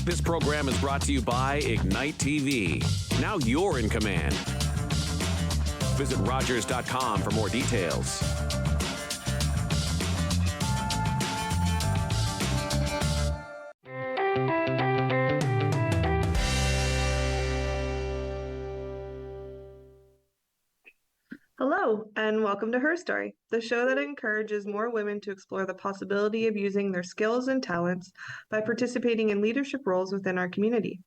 This program is brought to you by Ignite TV. Now you're in command. Visit Rogers.com for more details. Hello, and welcome to Her Story, the show that encourages more women to explore the possibility of using their skills and talents by participating in leadership roles within our community.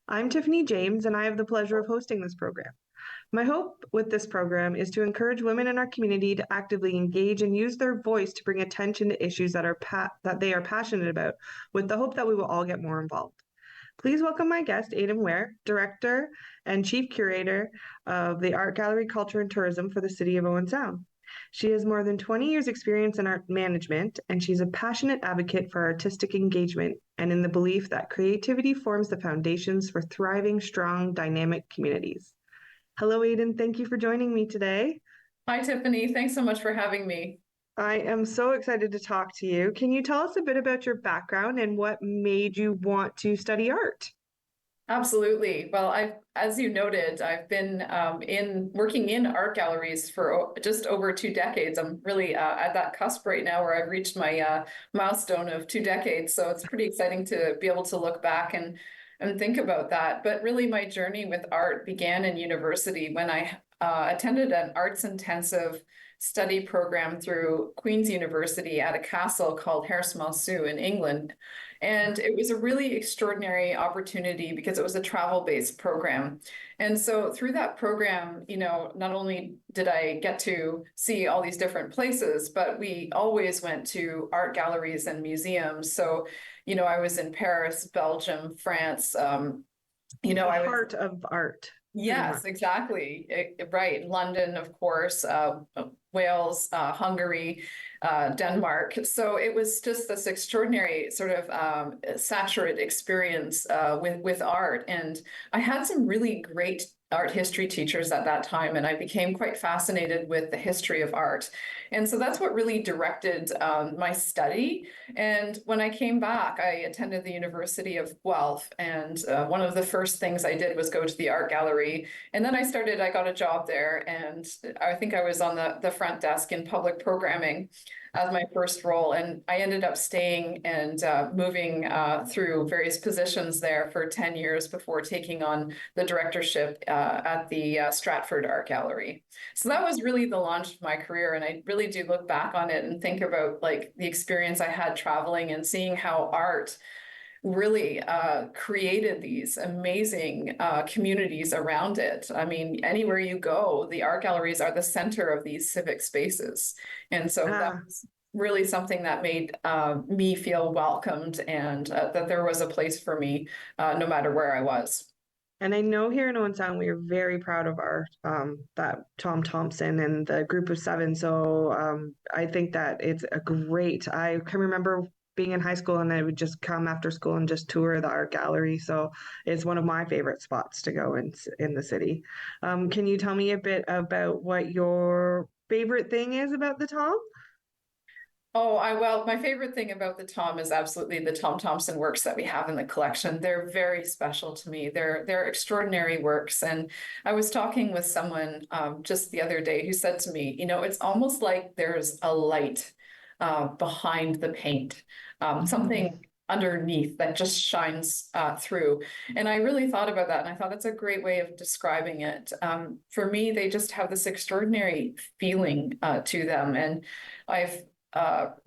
I'm Tiffany James, and I have the pleasure of hosting this program. My hope with this program is to encourage women in our community to actively engage and use their voice to bring attention to issues that they are passionate about, with the hope that we will all get more involved. Please welcome my guest, Aidan Ware, Director and Chief Curator of the Art Gallery, Culture and Tourism for the City of Owen Sound. She has more than 20 years experience in art management, and she's a passionate advocate for artistic engagement and in the belief that creativity forms the foundations for thriving, strong, dynamic communities. Hello, Aidan. Thank you for joining me today. Hi, Tiffany. Thanks so much for having me. I am so excited to talk to you. Can you tell us a bit about your background and what made you want to study art? Absolutely. Well, as you noted, I've been working in art galleries for just over 2 decades. I'm really at that cusp right now where I've reached my milestone of 2 decades. So it's pretty exciting to be able to look back and think about that. But really, my journey with art began in university when I attended an arts intensive study program through Queen's University at a castle called Herstmonceux in England. And it was a really extraordinary opportunity because it was a travel-based program. And so through that program, not only did I get to see all these different places, but we always went to art galleries and museums. So, I was in Paris, Belgium, France, The heart of art. Yes, exactly. Right. London, of course, Wales, Hungary, Denmark. So it was just this extraordinary sort of saturate experience with art. And I had some really great art history teachers at that time, and I became quite fascinated with the history of art. And so that's what really directed my study. And when I came back, I attended the University of Guelph, and one of the first things I did was go to the art gallery. And then I got a job there, and I think I was on the front desk in public programming as my first role. And I ended up staying and moving through various positions there for 10 years before taking on the directorship at the Stratford Art Gallery. So that was really the launch of my career. And I really do look back on it and think about like the experience I had traveling and seeing how art really created these amazing communities around it. I mean, anywhere you go, the art galleries are the center of these civic spaces. And so that was really something that made me feel welcomed and that there was a place for me no matter where I was. And I know here in Owen Sound, we are very proud of our that Thomson and the group of 7. So I think that it's a great. I can remember being in high school and I would just come after school and just tour the art gallery. So it's one of my favorite spots to go in the city. Can you tell me a bit about what your favorite thing is about the Tom? Well, my favorite thing about the Tom is absolutely the Tom Thomson works that we have in the collection. They're very special to me. They're extraordinary works. And I was talking with someone just the other day who said to me, it's almost like there's a light behind the paint, something underneath that just shines through. And I really thought about that. And I thought that's a great way of describing it. For me, they just have this extraordinary feeling to them. And I've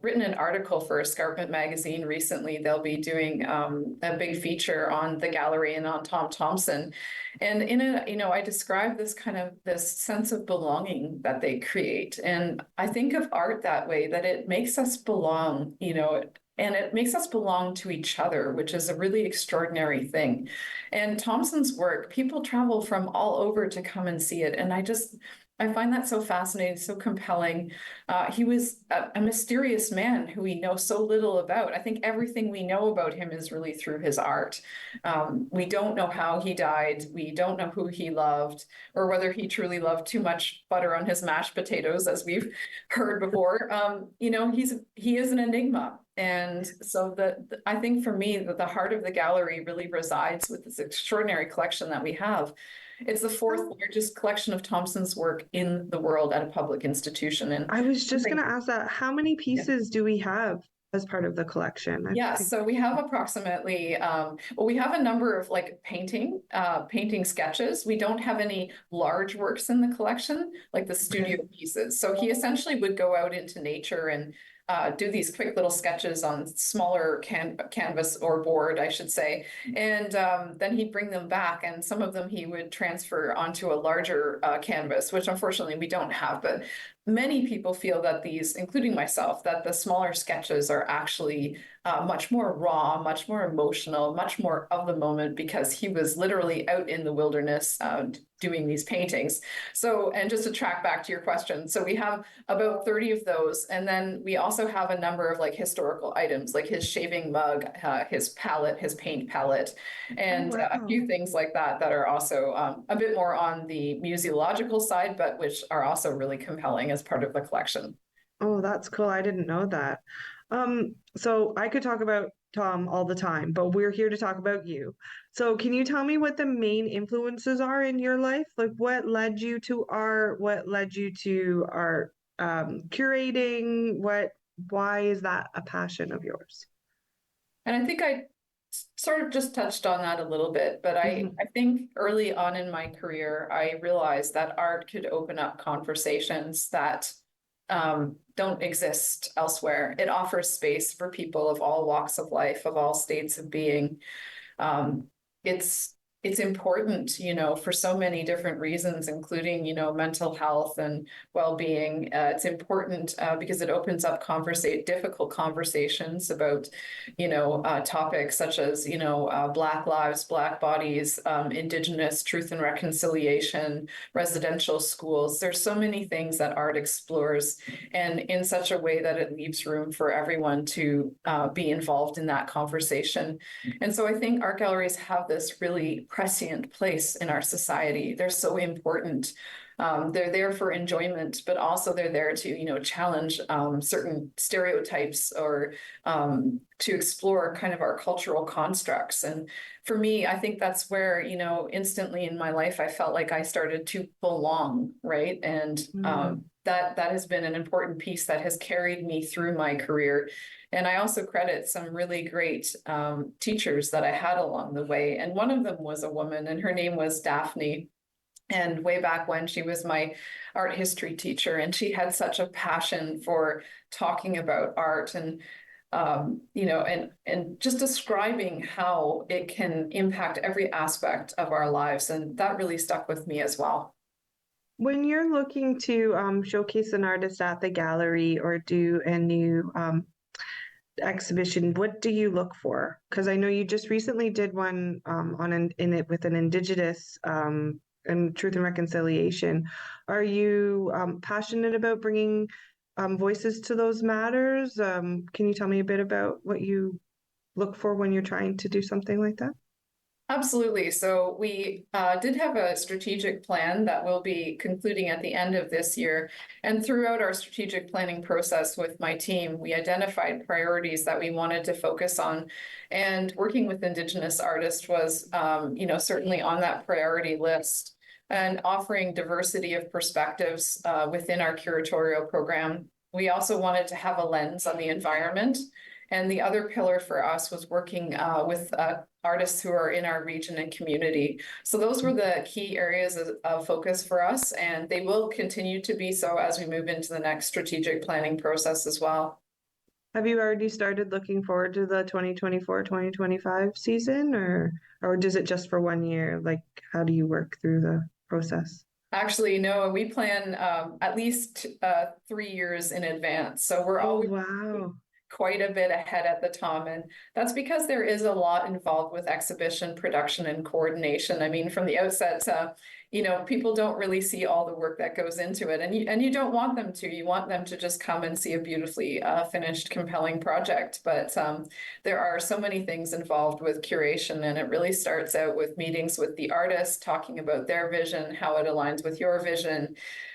written an article for Escarpment magazine recently. They'll be doing a big feature on the gallery and on Tom Thomson. And in it, I describe this sense of belonging that they create. And I think of art that way, that it makes us belong, and it makes us belong to each other, which is a really extraordinary thing. And Thomson's work, people travel from all over to come and see it. And I find that so fascinating, so compelling. He was a mysterious man who we know so little about. I think everything we know about him is really through his art. We don't know how he died. We don't know who he loved, or whether he truly loved too much butter on his mashed potatoes, as we've heard before. He is an enigma. And so I think for me, the heart of the gallery really resides with this extraordinary collection that we have. It's the fourth largest collection of Thomson's work in the world at a public institution. And I was just going something- to ask that. How many pieces do we have as part of the collection? Yes, so we have approximately, well, we have a number of like painting sketches. We don't have any large works in the collection, like the studio pieces. So he essentially would go out into nature and do these quick little sketches on smaller canvas or board, I should say. And then he'd bring them back, and some of them he would transfer onto a larger canvas, which unfortunately we don't have. But many people feel that these, including myself, that the smaller sketches are actually much more raw, much more emotional, much more of the moment, because he was literally out in the wilderness doing these paintings. So, and just to track back to your question, so we have about 30 of those. And then we also have a number of like historical items, like his shaving mug, his palette, his paint palette, and a few things like that that are also a bit more on the museological side, but which are also really compelling as part of the collection. Oh, that's cool. I didn't know that. So I could talk about Tom all the time, but we're here to talk about you. So can you tell me what the main influences are in your life? Like what led you to art? What led you to art curating? Why is that a passion of yours? And I think I sort of just touched on that a little bit, but I think early on in my career, I realized that art could open up conversations that don't exist elsewhere. It offers space for people of all walks of life, of all states of being. Um, it's it's important, for so many different reasons, including, mental health and well-being. It's important because it opens up difficult conversations about, topics such as, Black lives, Black bodies, Indigenous truth and reconciliation, residential schools. There's so many things that art explores, and in such a way that it leaves room for everyone to be involved in that conversation. And so I think art galleries have this really prescient place in our society. They're so important. They're there for enjoyment, but also they're there to, challenge certain stereotypes or to explore kind of our cultural constructs. And for me, I think that's where, instantly in my life, I felt like I started to belong, right? And that has been an important piece that has carried me through my career. And I also credit some really great teachers that I had along the way. And one of them was a woman, and her name was Daphne. And way back when, she was my art history teacher, and she had such a passion for talking about art and and just describing how it can impact every aspect of our lives. And that really stuck with me as well. When you're looking to showcase an artist at the gallery or do a new exhibition, what do you look for? Because I know you just recently did one in it with an Indigenous and Truth and Reconciliation. Are you passionate about bringing voices to those matters? Can you tell me a bit about what you look for when you're trying to do something like that? Absolutely. So we did have a strategic plan that will be concluding at the end of this year. And throughout our strategic planning process with my team, we identified priorities that we wanted to focus on. And working with Indigenous artists was, certainly on that priority list. And offering diversity of perspectives within our curatorial program. We also wanted to have a lens on the environment. And the other pillar for us was working with artists who are in our region and community. So those were the key areas of focus for us, and they will continue to be so as we move into the next strategic planning process as well. Have you already started looking forward to the 2024-2025 season, or does it just for 1 year? Like, how do you work through the process? Actually, no, we plan at least 3 years in advance. So we're always wow. quite a bit ahead at the time. And that's because there is a lot involved with exhibition production and coordination. I mean, from the outset, people don't really see all the work that goes into it, and you don't want them to. You want them to just come and see a beautifully finished, compelling project. But there are so many things involved with curation, and it really starts out with meetings with the artist, talking about their vision, how it aligns with your vision.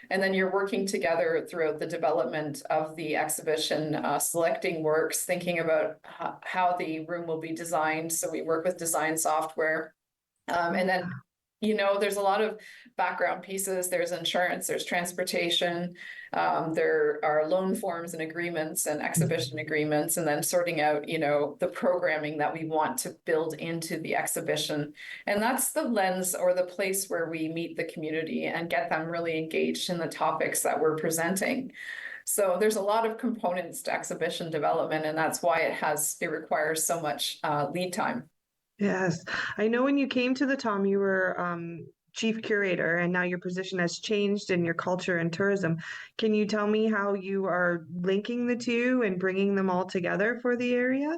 And then you're working together throughout the development of the exhibition, selecting works, thinking about how the room will be designed. So we work with design software. And then, there's a lot of background pieces. There's insurance, there's transportation, there are loan forms and agreements and exhibition agreements, and then sorting out, the programming that we want to build into the exhibition. And that's the lens or the place where we meet the community and get them really engaged in the topics that we're presenting. So there's a lot of components to exhibition development, and that's why it requires so much lead time. Yes. I know when you came to the Tom, you were chief curator, and now your position has changed in your culture and tourism. Can you tell me how you are linking the two and bringing them all together for the area?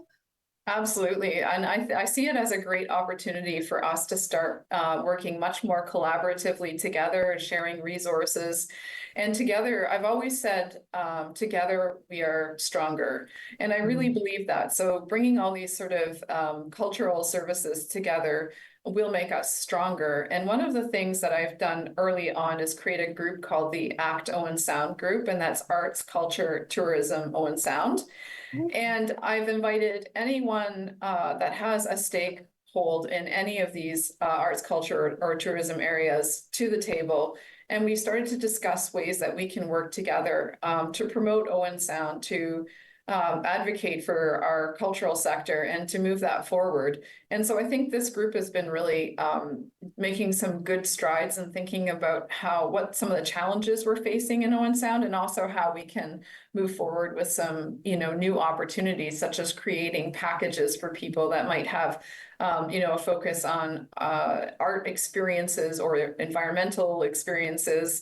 Absolutely. And I see it as a great opportunity for us to start working much more collaboratively together, sharing resources. And together, I've always said, together we are stronger. And I really believe that. So bringing all these sort of cultural services together will make us stronger. And one of the things that I've done early on is create a group called the ACT Owen Sound Group, and that's Arts, Culture, Tourism, Owen Sound. And I've invited anyone that has a stakehold in any of these arts, culture, or tourism areas to the table. And we started to discuss ways that we can work together to promote Owen Sound, to advocate for our cultural sector, and to move that forward. And so I think this group has been really making some good strides in thinking about what some of the challenges we're facing in Owen Sound, and also how we can move forward with some new opportunities, such as creating packages for people that might have a focus on art experiences or environmental experiences,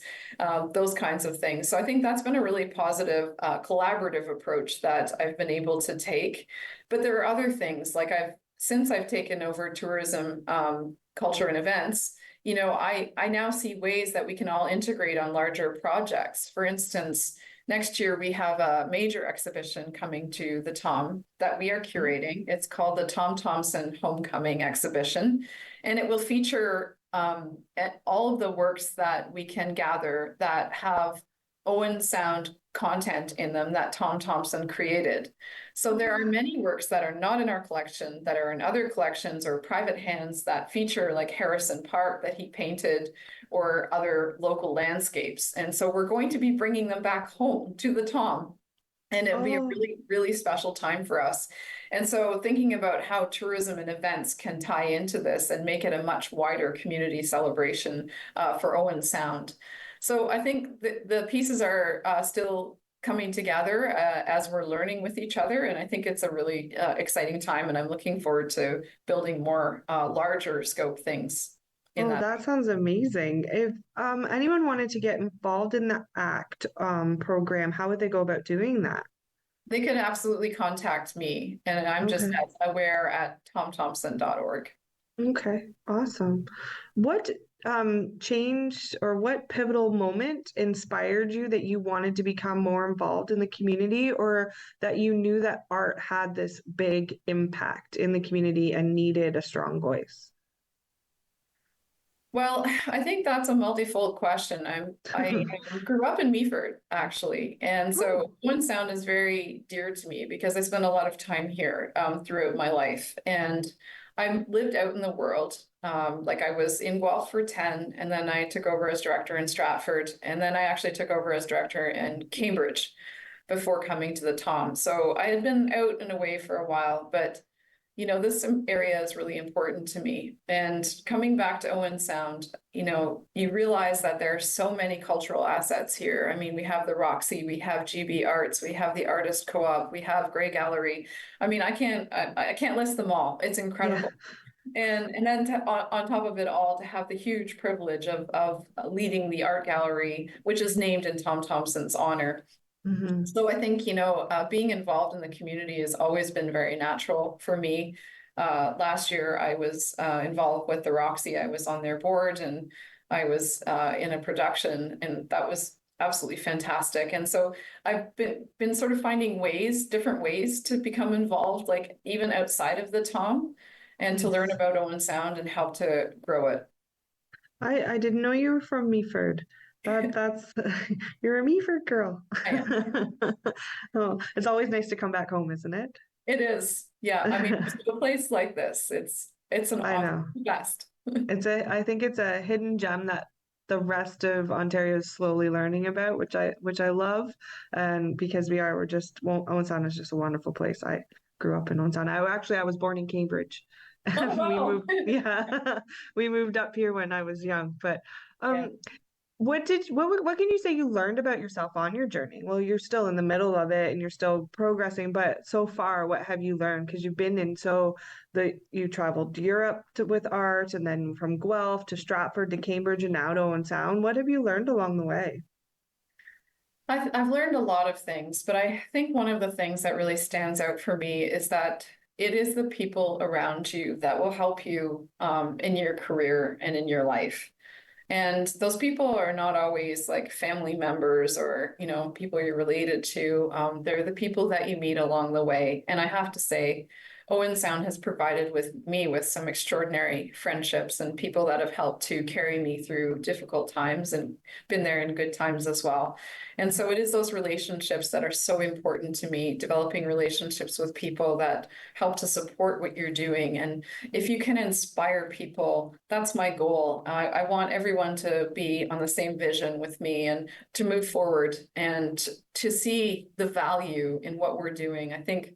those kinds of things. So I think that's been a really positive collaborative approach that I've been able to take. But there are other things, like since I've taken over tourism, culture, and events, I now see ways that we can all integrate on larger projects. For instance, next year, we have a major exhibition coming to the Tom that we are curating. It's called the Tom Thomson Homecoming Exhibition, and it will feature all of the works that we can gather that have Owen Sound content in them that Tom Thomson created. So there are many works that are not in our collection, that are in other collections or private hands, that feature like Harrison Park that he painted, or other local landscapes. And so we're going to be bringing them back home to the Tom. And it'll be a really, really special time for us. And so thinking about how tourism and events can tie into this and make it a much wider community celebration for Owen Sound. So I think the pieces are still coming together as we're learning with each other. And I think it's a really exciting time. And I'm looking forward to building more larger scope things. That sounds amazing. If anyone wanted to get involved in the ACT program, how would they go about doing that? They could absolutely contact me. And I'm just at aware@tomthompson.org. Okay, awesome. What changed, or what pivotal moment inspired you that you wanted to become more involved in the community, or that you knew that art had this big impact in the community and needed a strong voice? Well, I think that's a multifold question. I grew up in Meaford, actually. And so Owen Sound is very dear to me because I spent a lot of time here throughout my life. And I lived out in the world. Like I was in Guelph for 10, and then I took over as director in Stratford. And then I actually took over as director in Cambridge before coming to the Tom. So I had been out and away for a while, but this area is really important to me. And coming back to Owen Sound, you realize that there are so many cultural assets here. I mean, we have the Roxy, we have GB Arts, we have the Artist Co-op, we have Grey Gallery. I mean, I can't list them all. It's incredible. Yeah. And then on top of it all, to have the huge privilege of leading the art gallery, which is named in Tom Thomson's honor. Mm-hmm. So I think, being involved in the community has always been very natural for me. Last year, I was involved with the Roxy. I was on their board, and I was in a production, and that was absolutely fantastic. And so I've been sort of finding different ways to become involved, like even outside of the Tom, and to learn Nice. about Owen Sound and help to grow it. I didn't know you were from Meaford. That's you're a Meaford girl. I am. Oh, it's always nice to come back home, isn't it? It is. Yeah. I mean, a place like this, it's an I awesome know. best. I think it's a hidden gem that the rest of Ontario is slowly learning about, which I love. And because we're just, well, Owen Sound is just a wonderful place. I grew up in Owen Sound. I was born in Cambridge. Oh, And wow. yeah, we moved up here when I was young. But Yeah. um, what can you say you learned about yourself on your journey? Well, you're still in the middle of it and you're still progressing, but so far, what have you learned? Because you've been in you traveled to Europe with art, and then from Guelph to Stratford to Cambridge and now to Owen Sound. What have you learned along the way? I've learned a lot of things, but I think one of the things that really stands out for me is that it is the people around you that will help you in your career and in your life. And those people are not always like family members or, people you're related to. They're the people that you meet along the way. And I have to say, Owen Sound has provided me with some extraordinary friendships and people that have helped to carry me through difficult times and been there in good times as well. And so it is those relationships that are so important to me, developing relationships with people that help to support what you're doing. And if you can inspire people, that's my goal. I want everyone to be on the same vision with me and to move forward and to see the value in what we're doing. I think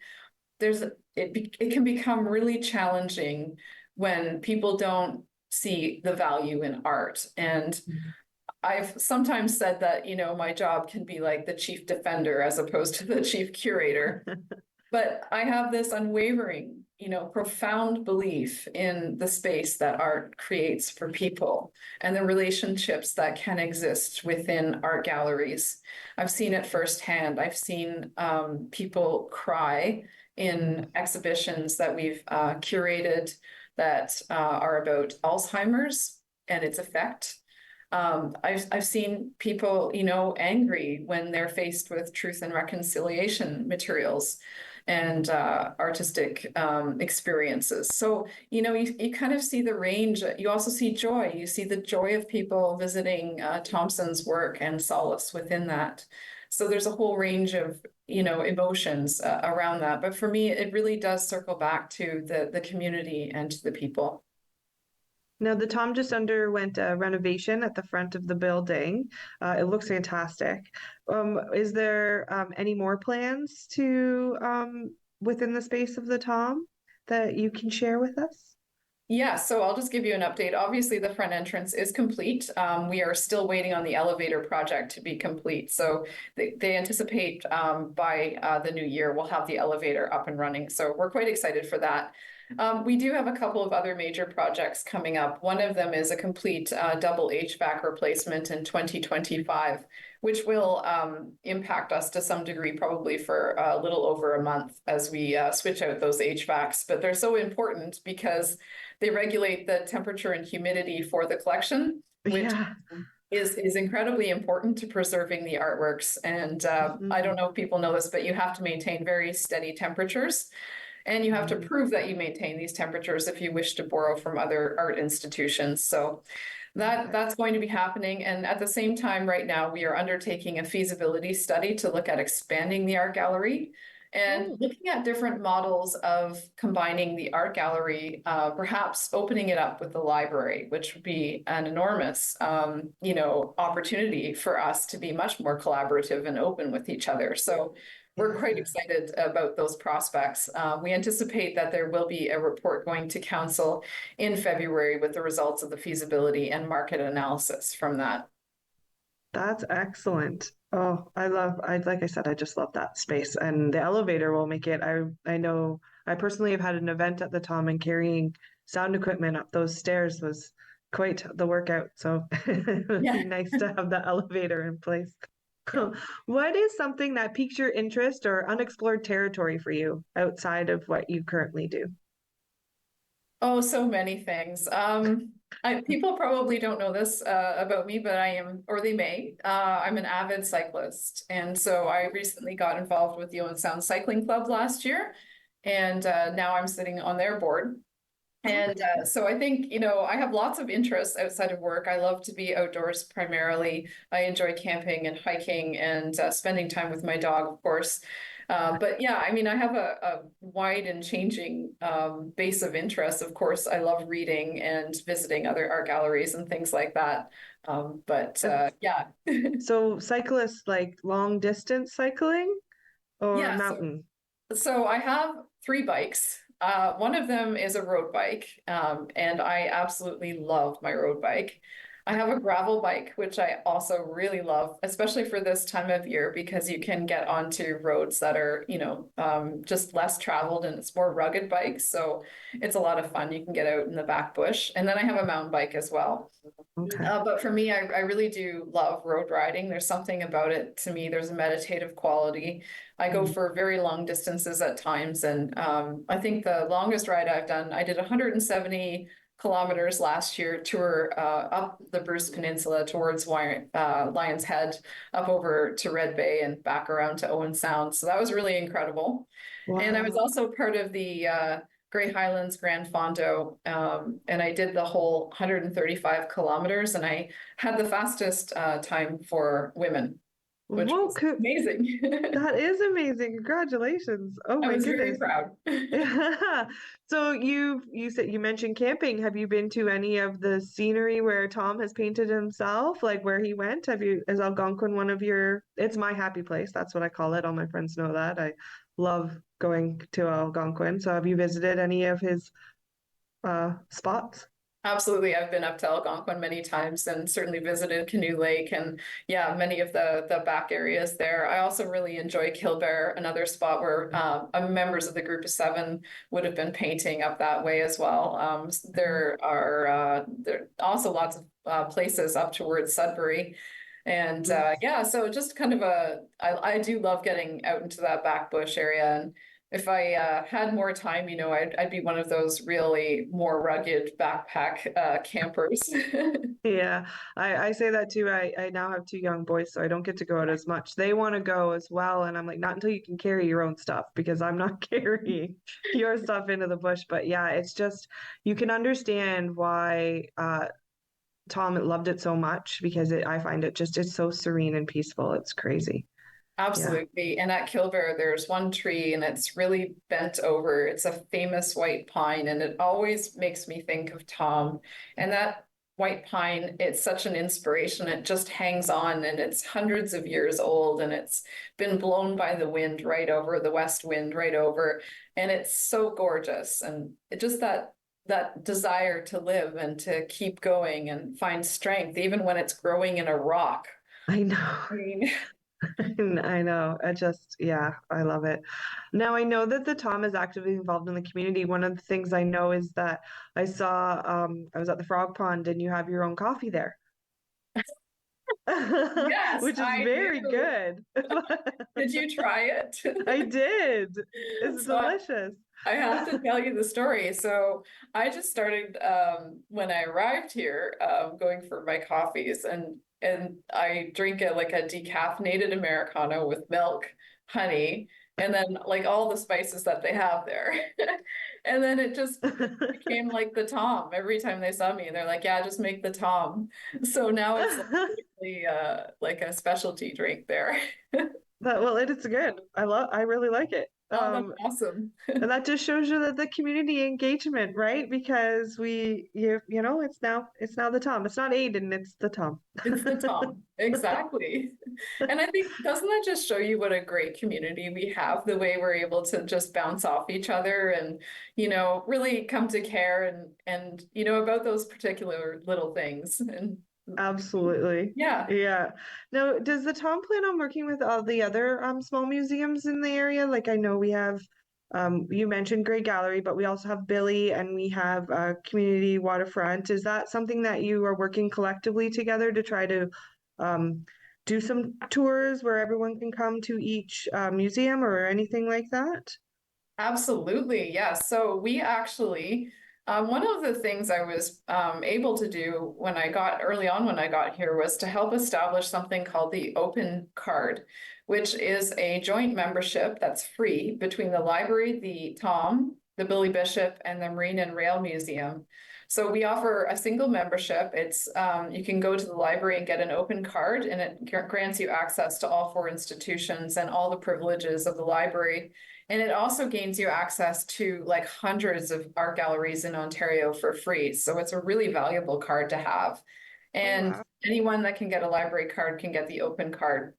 it can become really challenging when people don't see the value in art. And I've sometimes said that, my job can be like the chief defender as opposed to the chief curator. But I have this unwavering, profound belief in the space that art creates for people and the relationships that can exist within art galleries. I've seen it firsthand. I've seen people cry in exhibitions that we've curated that are about Alzheimer's and its effect. I've seen people, angry when they're faced with truth and reconciliation materials and artistic experiences. So, you kind of see the range. You also see joy. You see the joy of people visiting Thomson's work and solace within that. So there's a whole range of, emotions around that. But for me, it really does circle back to the community and to the people. Now, the Tom just underwent a renovation at the front of the building. It looks fantastic. Is there any more plans to within the space of the Tom that you can share with us? Yeah, so I'll just give you an update. Obviously, the front entrance is complete. We are still waiting on the elevator project to be complete. So they anticipate by the new year, we'll have the elevator up and running. So we're quite excited for that. We do have a couple of other major projects coming up. One of them is a complete double HVAC replacement in 2025, which will impact us to some degree, probably for a little over a month as we switch out those HVACs. But they're so important because they regulate the temperature and humidity for the collection, which Yeah. is incredibly important to preserving the artworks. And I don't know if people know this, but you have to maintain very steady temperatures. And you have to prove that you maintain these temperatures if you wish to borrow from other art institutions. So that's going to be happening. And at the same time, right now, we are undertaking a feasibility study to look at expanding the art gallery and looking at different models of combining the art gallery, perhaps opening it up with the library, which would be an enormous, opportunity for us to be much more collaborative and open with each other. So we're quite excited about those prospects. We anticipate that there will be a report going to council in February with the results of the feasibility and market analysis from that. That's excellent. Oh, like I said, I just love that space. And the elevator will make it. I know I personally have had an event at the Tom, and carrying sound equipment up those stairs was quite the workout. So it would Yeah. be nice to have the elevator in place. What is something that piques your interest or unexplored territory for you outside of what you currently do? Oh, so many things. People probably don't know this about me, but I am, or they may. I'm an avid cyclist, and so I recently got involved with the Owen Sound Cycling Club last year, and now I'm sitting on their board. And so I think, I have lots of interests outside of work. I love to be outdoors primarily. I enjoy camping and hiking and spending time with my dog, of course. But yeah, I mean, I have a wide and changing base of interests. Of course, I love reading and visiting other art galleries and things like that. But yeah. So cyclists like long distance cycling or Yeah, mountain? so I have three bikes. One of them is a road bike, and I absolutely love my road bike. I have a gravel bike, which I also really love, especially for this time of year, because you can get onto roads that are, just less traveled and it's more rugged bikes. So it's a lot of fun. You can get out in the back bush. And then I have a mountain bike as well. Okay. But for me, I really do love road riding. There's something about it to me. There's a meditative quality. I go Mm. for very long distances at times. And I think the longest ride I've done, I did 170 kilometers last year, tour up the Bruce Peninsula towards Lion's Head, up over to Red Bay and back around to Owen Sound. So that was really incredible. And I was Wow. also part of the Grey Highlands Grand Fondo, and I did the whole 135 kilometers, and I had the fastest time for women, which Whoa, was amazing. that is amazing. Congratulations. Oh I my was very goodness. proud. Yeah. So you mentioned camping. Have you been to any of the scenery where Tom has painted himself, like where he went? Is Algonquin one of your, it's my happy place. That's what I call it. All my friends know that. I love going to Algonquin. So have you visited any of his spots? Absolutely. I've been up to Algonquin many times and certainly visited Canoe Lake and yeah, many of the back areas there. I also really enjoy Killbear, another spot where members of the group of seven would have been painting up that way as well. There are also lots of places up towards Sudbury. And yeah, so just kind of I do love getting out into that back bush area. And if I had more time, I'd be one of those really more rugged backpack campers. Yeah, I say that too. I now have two young boys, so I don't get to go out as much. They want to go as well, and I'm like, not until you can carry your own stuff because I'm not carrying your stuff into the bush. But yeah, it's just you can understand why Tom loved it so much because I find it's so serene and peaceful. It's crazy. Yeah. Absolutely. And at Killbear, there's one tree and it's really bent over. It's a famous white pine, and it always makes me think of Tom. And that white pine, it's such an inspiration. It just hangs on and it's hundreds of years old and it's been blown by the wind right over, the west wind right over. And it's so gorgeous. And it just that desire to live and to keep going and find strength, even when it's growing in a rock. I know. I mean, I know. Yeah, I love it. Now, I know that the Tom is actively involved in the community. One of the things I know is that I was at the Frog Pond and you have your own coffee there, yes, which is I very do. good. Did you try it? I did. It's So delicious. I have to tell you the story. So I just started when I arrived here, going for my coffees, and I drink it like a decaffeinated Americano with milk, honey, and then like all the spices that they have there. And then it just became like the Tom. Every time they saw me, they're like, "Yeah, just make the Tom." So now it's like a specialty drink there. Well, it's good. I really like it. Oh, that's awesome. And that just shows you that the community engagement, right? Because it's now the Tom. It's not Aidan, it's the Tom. It's the Tom. Exactly. And I think, doesn't that just show you what a great community we have, the way we're able to just bounce off each other and, really come to care and about those particular little things. And Absolutely. yeah, Yeah. Now, does the Tom plan on working with all the other small museums in the area? Like I know we have you mentioned Great Gallery, but we also have Billy and we have Community Waterfront. Is that something that you are working collectively together to try to um do some tours where everyone can come to each museum or anything like that? absolutely. Yeah. So we actually One of the things I was able to do when I got here was to help establish something called the Open Card, which is a joint membership that's free between the library, the Tom, the Billy Bishop, and the Marine and Rail Museum. So we offer a single membership. It's you can go to the library and get an open card, and it grants you access to all 4 institutions and all the privileges of the library. And it also gains you access to like hundreds of art galleries in Ontario for free. So it's a really valuable card to have. And anyone that can get a library card can get the open card.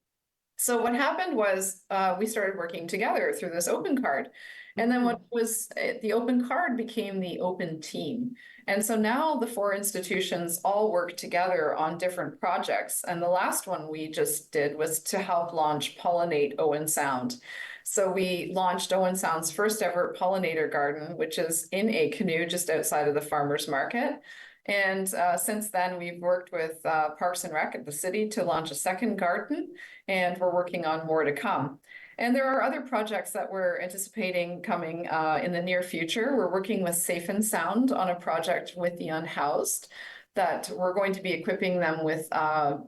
So what happened was we started working together through this open card. And then what was the open card became the open team. And so now the 4 institutions all work together on different projects. And the last one we just did was to help launch Pollinate Owen Sound. So we launched Owen Sound's first ever pollinator garden, which is in a canoe just outside of the farmer's market. And since then, we've worked with Parks and Rec at the city to launch a second garden, and we're working on more to come. And there are other projects that we're anticipating coming in the near future. We're working with Safe and Sound on a project with the unhoused that we're going to be equipping them with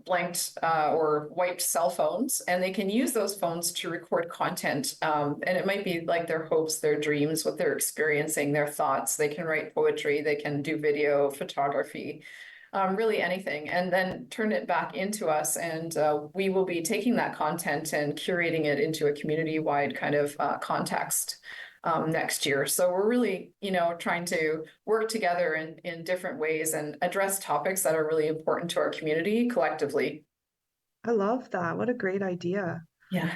blanked or wiped cell phones, and they can use those phones to record content. And it might be like their hopes, their dreams, what they're experiencing, their thoughts. They can write poetry, they can do video, photography, really anything, and then turn it back into us. And we will be taking that content and curating it into a community-wide kind of context next year. So we're really, trying to work together in different ways and address topics that are really important to our community collectively. I love that. What a great idea. Yeah.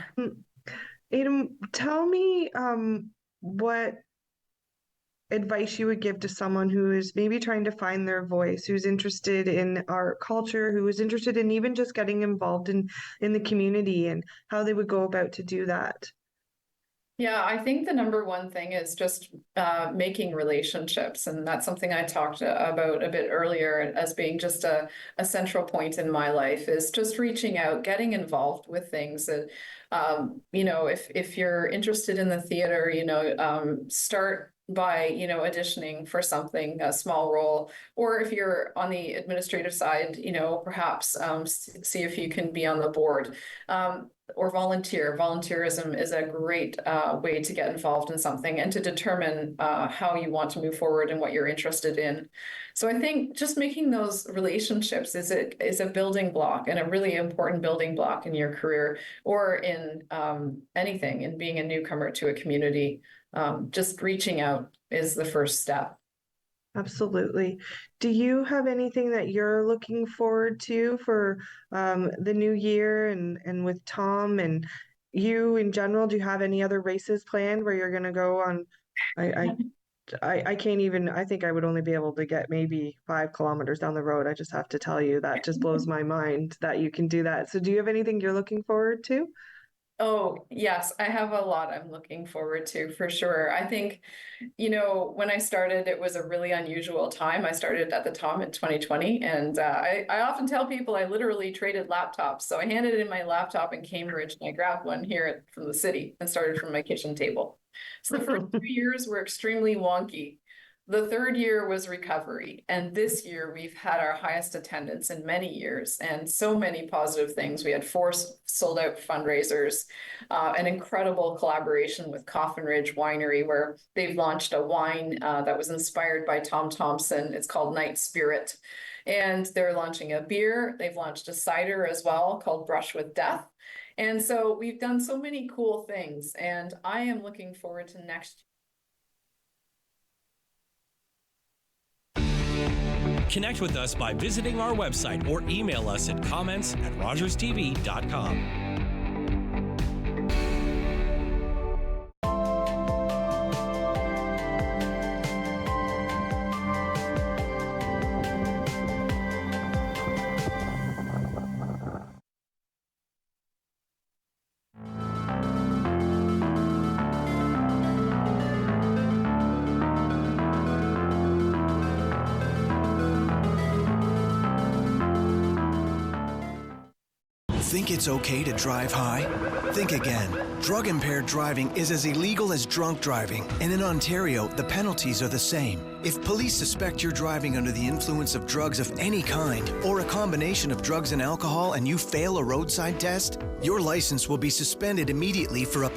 Aidan, tell me what advice you would give to someone who is maybe trying to find their voice, who's interested in art culture, who is interested in even just getting involved in the community, and how they would go about to do that. Yeah, I think the number one thing is just making relationships. And that's something I talked about a bit earlier as being just a central point in my life, is just reaching out, getting involved with things. And, if you're interested in the theater, start by, auditioning for something, a small role, or if you're on the administrative side, perhaps see if you can be on the board. Or volunteer. Volunteerism is a great way to get involved in something and to determine how you want to move forward and what you're interested in. So I think just making those relationships is a building block, and a really important building block in your career or in anything, in being a newcomer to a community. Just reaching out is the first step. Absolutely. Do you have anything that you're looking forward to for the new year and with Tom and you in general? Do you have any other races planned where you're going to go on? I can't even, I think I would only be able to get maybe 5 kilometers down the road. I just have to tell you, that just blows my mind that you can do that. So do you have anything you're looking forward to? Oh, yes, I have a lot I'm looking forward to for sure. I think, when I started, it was a really unusual time. I started at the Tom in 2020, and I often tell people I literally traded laptops. So I handed in my laptop in Cambridge, and I grabbed one here from the city and started from my kitchen table. So the first 2 years were extremely wonky. The third year was recovery. And this year we've had our highest attendance in many years and so many positive things. We had 4 sold out fundraisers, an incredible collaboration with Coffin Ridge Winery, where they've launched a wine that was inspired by Thomson. It's called Night Spirit. And they're launching a beer. They've launched a cider as well called Brush with Death. And so we've done so many cool things. And I am looking forward to next year. Connect with us by visiting our website or email us at comments@rogerstv.com. Think it's okay to drive high? Think again. Drug-impaired driving is as illegal as drunk driving, and in Ontario, the penalties are the same. If police suspect you're driving under the influence of drugs of any kind, or a combination of drugs and alcohol, and you fail a roadside test, your license will be suspended immediately for up to